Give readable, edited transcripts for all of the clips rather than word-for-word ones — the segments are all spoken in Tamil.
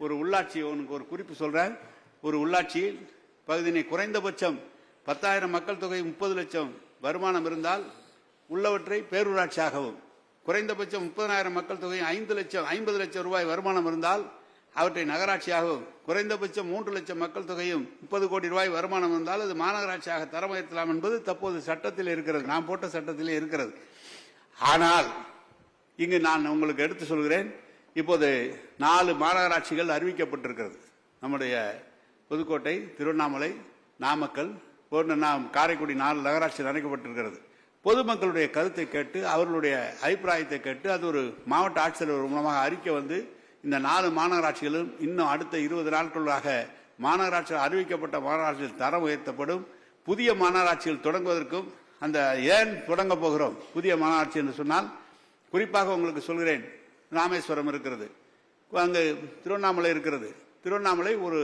ஒரு உள்ளாட்சி உனக்கு ஒரு குறிப்பு சொல்றேன். ஒரு உள்ளாட்சியில் பகுதியினை குறைந்தபட்சம் 10,000 மக்கள் தொகை 30 லட்சம் வருமானம் இருந்தால் உள்ளவற்றை பேரூராட்சியாகவும், குறைந்தபட்சம் 30,000 மக்கள் தொகை 50 லட்சம் ரூபாய் வருமானம் இருந்தால் அவற்றை நகராட்சியாகவும், குறைந்தபட்சம் 3 லட்சம் மக்கள் தொகையும் 30 கோடி ரூபாய் வருமானம் இருந்தால் அது மாநகராட்சியாக தரம் உயர்த்தலாம் என்பது தற்போது சட்டத்தில் இருக்கிறது. நான் போட்ட சட்டத்திலே இருக்கிறது. ஆனால் இங்கு நான் உங்களுக்கு எடுத்து சொல்கிறேன். இப்போது 4 மாநகராட்சிகள் அறிவிக்கப்பட்டிருக்கிறது. நம்முடைய புதுக்கோட்டை, திருவண்ணாமலை, நாமக்கல், காரைக்குடி 4 நகராட்சி அறிவிக்கப்பட்டிருக்கிறது. பொதுமக்களுடைய கருத்தை கேட்டு, அவர்களுடைய அபிப்பிராயத்தை கேட்டு, அது ஒரு மாவட்ட ஆட்சியர் மூலமாக அறிக்கை வந்து இந்த 4 மாநகராட்சிகளும் இன்னும் அடுத்த 20 நாட்களாக மாநகராட்சிகள் அறிவிக்கப்பட்ட மாநகராட்சிகள் தரம் உயர்த்தப்படும். புதிய மாநகராட்சிகள் தொடங்குவதற்கும் அந்த ஏன் தொடங்க போகிறோம் புதிய மாநகராட்சி என்று சொன்னால், குறிப்பாக உங்களுக்கு சொல்கிறேன், ராமேஸ்வரம் இருக்கிறது, அங்கு திருவண்ணாமலை இருக்கிறது. திருவண்ணாமலை ஒரு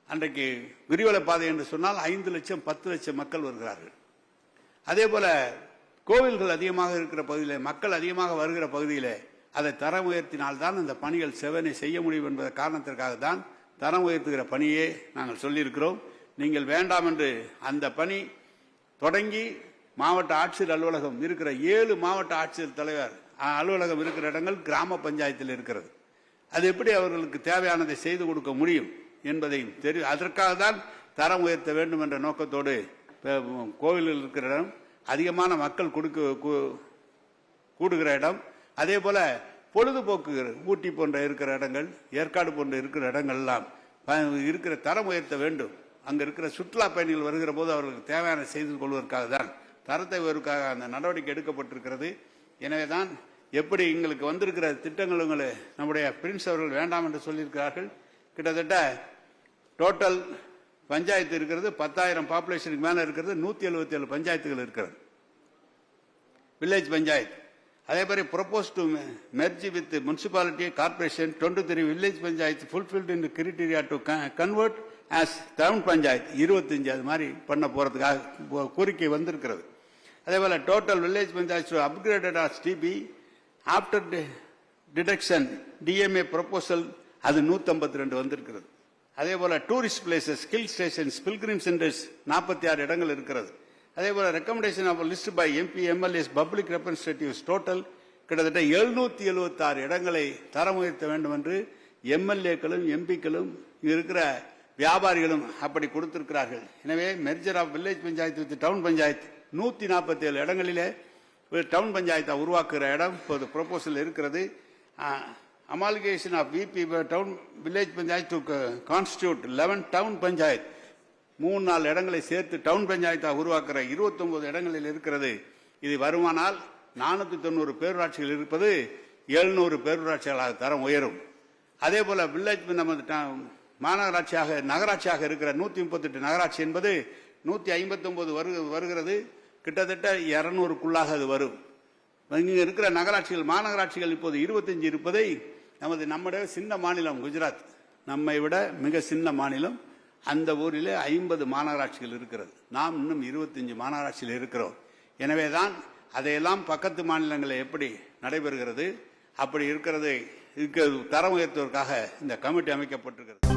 அன்றைக்கு கிரிவல பாதை என்று சொன்னால் 5 லட்சம் 10 லட்சம் மக்கள் வருகிறார்கள். அதே போல கோவில்கள் அதிகமாக இருக்கிற பகுதியில், மக்கள் அதிகமாக வருகிற பகுதியில் அதை தரம் உயர்த்தினால்தான் அந்த பணிகள் செவனை செய்ய முடியும் என்பத காரணத்திற்காக தான் தரம் உயர்த்துகிற பணியே நாங்கள் சொல்லியிருக்கிறோம். நீங்கள் வேண்டாம் என்று அந்த பணி தொடங்கி மாவட்ட ஆட்சியர் அலுவலகம் இருக்கிற 7 மாவட்ட ஆட்சியர் தலைவர் அலுவலகம் இருக்கிற இடங்கள் கிராம பஞ்சாயத்தில் இருக்கிறது. அது எப்படி அவர்களுக்கு தேவையானதை செய்து கொடுக்க முடியும் என்பதை அதற்காக தான் தரம் உயர்த்த வேண்டும் என்ற நோக்கத்தோடு கோவில்கள் இருக்கிற இடம், அதிகமான மக்கள் கூடுகிற இடம், அதே போல பொழுதுபோக்கு ஊட்டி போன்ற இருக்கிற இடங்கள், ஏற்காடு போன்ற இருக்கிற இடங்கள் எல்லாம் இருக்கிற தரம் உயர்த்த வேண்டும். அங்க இருக்கிற சுற்றுலா பயணிகள் வருகிற போது அவர்களுக்கு தேவையான செய்து கொள்வதற்காக தான் தரத்தை உயர்வுக்காக அந்த நடவடிக்கை எடுக்கப்பட்டிருக்கிறது. எனவேதான் எப்படி எங்களுக்கு வந்திருக்கிற திட்டங்கள் நம்முடைய பிரின்ஸ் அவர்கள் வேண்டாம் என்று சொல்லியிருக்கிறார்கள். கிட்டத்தட்ட டோட்டல் பஞ்சாயத்து இருக்கிறது 10,000 பாப்புலேஷனுக்கு மேல இருக்கிறது 177 பஞ்சாயத்துகள் இருக்கிறது, வில்லேஜ் பஞ்சாயத்து. அதே மாதிரி propose to merge with municipality corporation 23 village panchayat fulfilled in criteria to convert as town panchayat 25 அது மாதிரி பண்ண போறதுக்காக கோரிக்கை வந்திருக்கிறது. அதே போல total village panchayat upgraded as TP after deduction DMA proposal அது 152 வந்திருக்கிறது. அதே போல tourist places, hill stations, pilgrim centres 46 இடங்கள் இருக்கிறது. அதே போல recommendation of list by MP MLAs public representatives total கிட்டத்தட்ட 776 இடங்களை தரம் உயர்த்த வேண்டும் என்று எம்எல்ஏக்களும் எம்பிக்களும் இருக்கிற வியாபாரிகளும் அப்படி கொடுத்திருக்கிறார்கள். எனவே merger of village panchayat with town panchayat 147 இடங்களிலே டவுன் பஞ்சாயத்தை உருவாக்குகிற இடம் இப்போது ப்ரொபோசல் இருக்கிறது. Amalgamation of VP town village panchayat to constitute 11 town panchayat 3-4 இடங்களை சேர்த்து டவுன் பஞ்சாயத்தாக உருவாக்குற 29 இடங்களில் இருக்கிறது. இது வருமானால் 490 பேரூராட்சிகள் இருப்பது 700 பேரூராட்சிகளாக தரம் உயரும். அதே போல வில்லேஜ் மாநகராட்சியாக நகராட்சியாக இருக்கிற 138 நகராட்சி என்பது 159 வருகிறது. கிட்டத்தட்ட 200க்குள்ளாக அது வரும். இங்க இருக்கிற நகராட்சிகள் மாநகராட்சிகள் இப்போது 25 இருப்பதை நம்முடைய சின்ன மாநிலம் குஜராத், நம்மை விட மிக சின்ன மாநிலம், அந்த ஊரிலே 50 மாநகராட்சிகள் இருக்கிறது. நாம் இன்னும் 25 மாநகராட்சியில் இருக்கிறோம். எனவேதான் அதையெல்லாம் பக்கத்து மாநிலங்களில் எப்படி நடைபெறுகிறது அப்படி இருக்கிறதை தரம் உயர்த்துவதற்காக இந்த கமிட்டி அமைக்கப்பட்டிருக்கிறது.